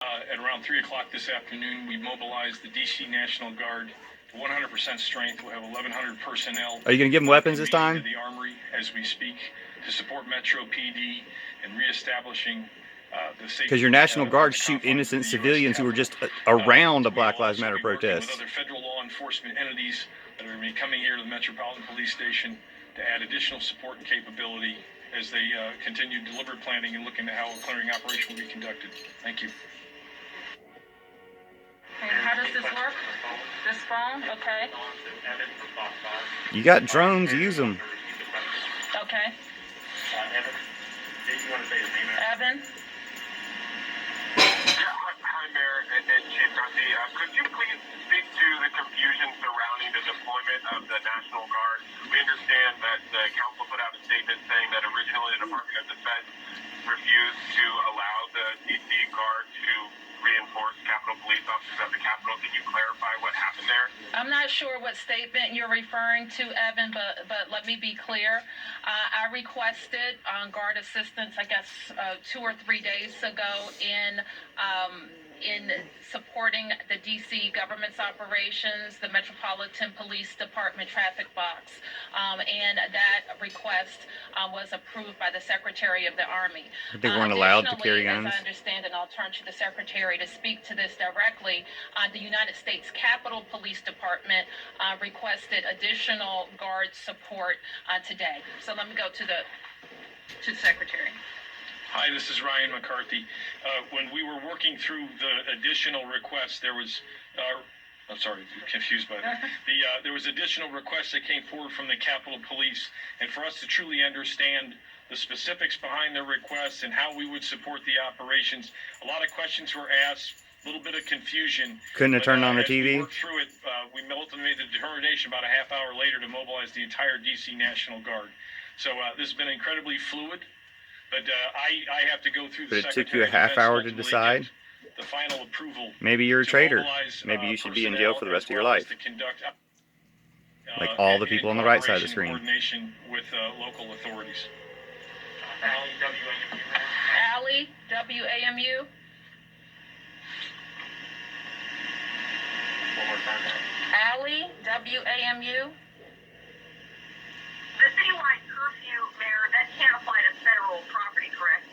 At around 3 o'clock this afternoon, we mobilized the DC National Guard to 100% strength. We'll have 1,100 personnel. Are you going to give them weapons this time? To the Armory as we speak to support Metro PD and reestablishing the safety. Because your National Guard shoot innocent civilians who were just around a Black Lives Matter protest. With other federal law enforcement entities that are going to be coming here to the Metropolitan Police Station to add additional support and capability as they continue deliberate planning and looking at how a clearing operation will be conducted. Thank you. And how does this work? This phone? Okay. You got drones, use them. Okay. Evan, do you want to say his name? Evan? Hi, Mayor and Chief Garcia. Could you please speak to the confusion surrounding the deployment of the National Guard? We understand that the council put out a statement saying that originally the Department of Defense refused to allow the DC Guard to reinforce Capitol Police officers at the Capitol. Can you clarify what happened there? I'm not sure what statement you're referring to, Evan, but let me be clear. I requested Guard assistance, I guess, 2 or 3 days ago in supporting the DC government's operations, the Metropolitan Police Department traffic box, and that request was approved by the Secretary of the Army. They weren't allowed to carry guns? As I understand, and I'll turn to the Secretary to speak to this directly, the United States Capitol Police Department requested additional Guard support today. So let me go to the Secretary. Hi, this is Ryan McCarthy. When we were working through the additional requests, there was, I'm sorry, confused by that. There was additional requests that came forward from the Capitol Police, and for us to truly understand the specifics behind their requests and how we would support the operations, a lot of questions were asked, a little bit of confusion. Couldn't have turned on the TV? We worked through it. We ultimately made the determination about a half hour later to mobilize the entire DC National Guard. So this has been incredibly fluid. But I have to go through the But it took you a half hour to decide? The final approval. Maybe you're a traitor. Maybe you should be in jail for the rest of your life. Like all the people on the right side of the screen. Coordination with local authorities. Allie, WAMU. One more time. Allie, WAMU. The citywide curfew, Mayor, that can't apply to federal property, correct?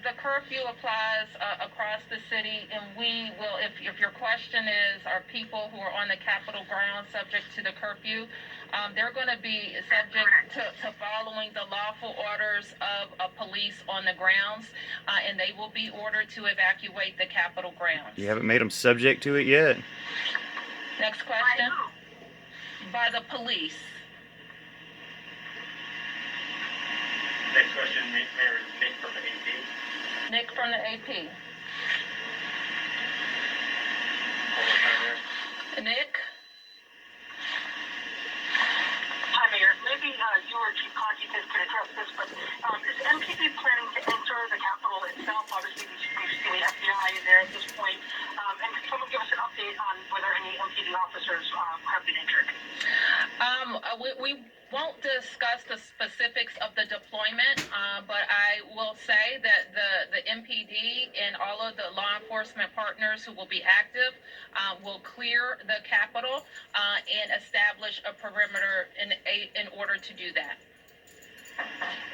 The curfew applies across the city, and we will, if your question is, are people who are on the Capitol grounds subject to the curfew, they're going to be subject to following the lawful orders of police on the grounds, and they will be ordered to evacuate the Capitol grounds. You haven't made them subject to it yet. Next question. By who? By the police. Next question, Mayor, is Nick from the AP. Nick from the AP. One more time, Mayor. Nick? Hi, Mayor. Maybe you or Chief Conti can address this, but is MPD planning to enter the Capitol itself? Obviously, we've seen the FBI in there at this point. And can someone give us an update on whether any MPD officers have been injured? We won't discuss the specifics of the deployment, but I will say that the MPD and all of the law enforcement partners who will be active will clear the Capitol and establish a perimeter in order to do that.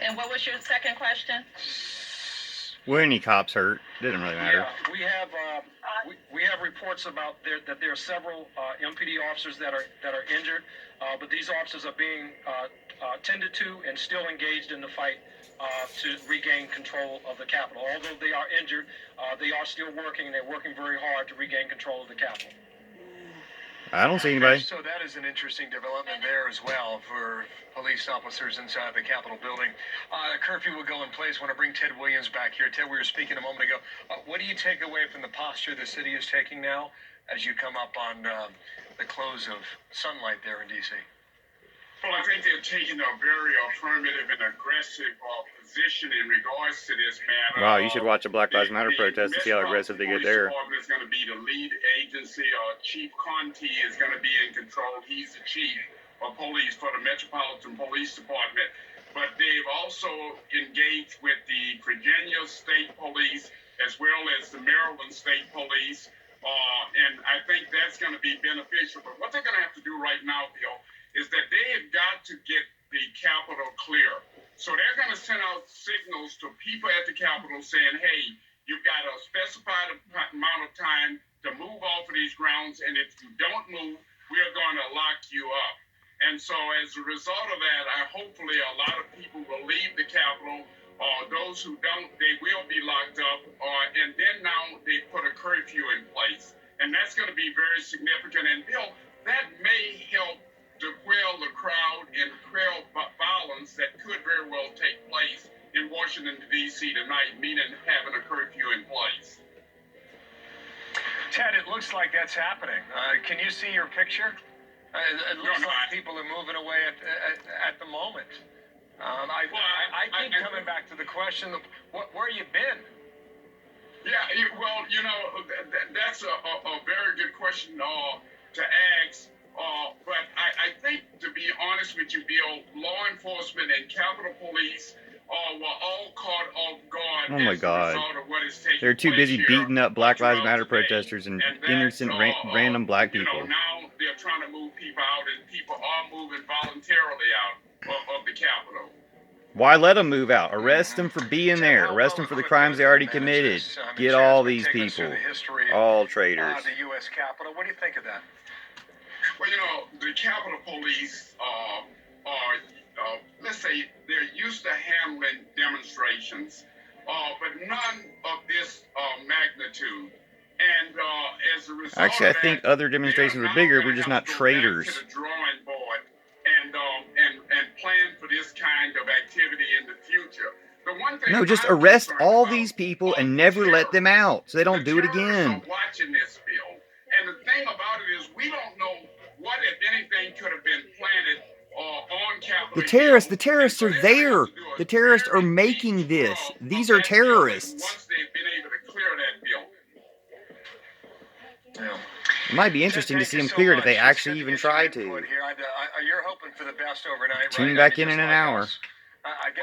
And what was your second question? Were any cops hurt? Didn't really matter. Yeah, we have reports about that there are several MPD officers that are injured, but these officers are being tended to and still engaged in the fight to regain control of the Capitol. Although they are injured, they are still working, and they're working very hard to regain control of the Capitol. I don't see anybody. So that is an interesting development there as well for police officers inside the Capitol building. The curfew will go in place. I want to bring Ted Williams back here. Ted, we were speaking a moment ago. What do you take away from the posture the city is taking now as you come up on the close of sunlight there in D.C.? Well, I think they're taking a very affirmative and aggressive position in regards to this matter. Wow, you should watch a Black Lives Matter protest to see how aggressive they get there. The Department is going to be the lead agency. Chief Conti is going to be in control. He's the chief of police for the Metropolitan Police Department. But they've also engaged with the Virginia State Police as well as the Maryland State Police. And I think that's going to be beneficial. But what they're going to have to do right now, Bill, is that they have got to get the Capitol clear. So they're going to send out signals to people at the Capitol saying, hey, you've got a specified amount of time to move off of these grounds, and if you don't move, we're going to lock you up. And so as a result of that, hopefully a lot of people will leave the Capitol. Those who don't, they will be locked up. And then now they put a curfew in place. And that's going to be very significant. And Bill, that may help to quell the crowd and quell violence that could very well take place in Washington, D.C. tonight, meaning having a curfew in place. Ted, it looks like that's happening. Can you see your picture? It looks like people are moving away at the moment. I keep coming back to the question of where you been? Yeah, well, you know, that's a very good question to ask. But I think, to be honest with you, Bill, law enforcement and Capitol Police were all caught off guard. Oh my God. They're too busy beating up Black Lives Matter protesters and innocent random black people. You know, now they're trying to move people out, and people are moving voluntarily out of the Capitol. Why let them move out? Arrest them for being there. Arrest them for the crimes they already committed. Get all these people. All traitors. The U.S. Capitol. What do you think of that? Well, you know, the Capitol Police are, let's say, they're used to handling demonstrations, but none of this magnitude. And as a result Actually, I of think that, other demonstrations were bigger. We're just not traitors. To the drawing board and plan for this kind of activity in the future. The one thing No, just I'm arrest concerned all about these people are and the never let them out so they don't the do it terrorists again. are watching this bill. And the thing about it is, we don't know what, if anything, could have been planted on Capitol Hill. The terrorists are there. The terrorists are making this. These are terrorists. Once they've been able to clear that bill. Yeah. It might be interesting to see them cleared if they actually even try to. You're hoping for the best overnight. Tune back in an hour. I guess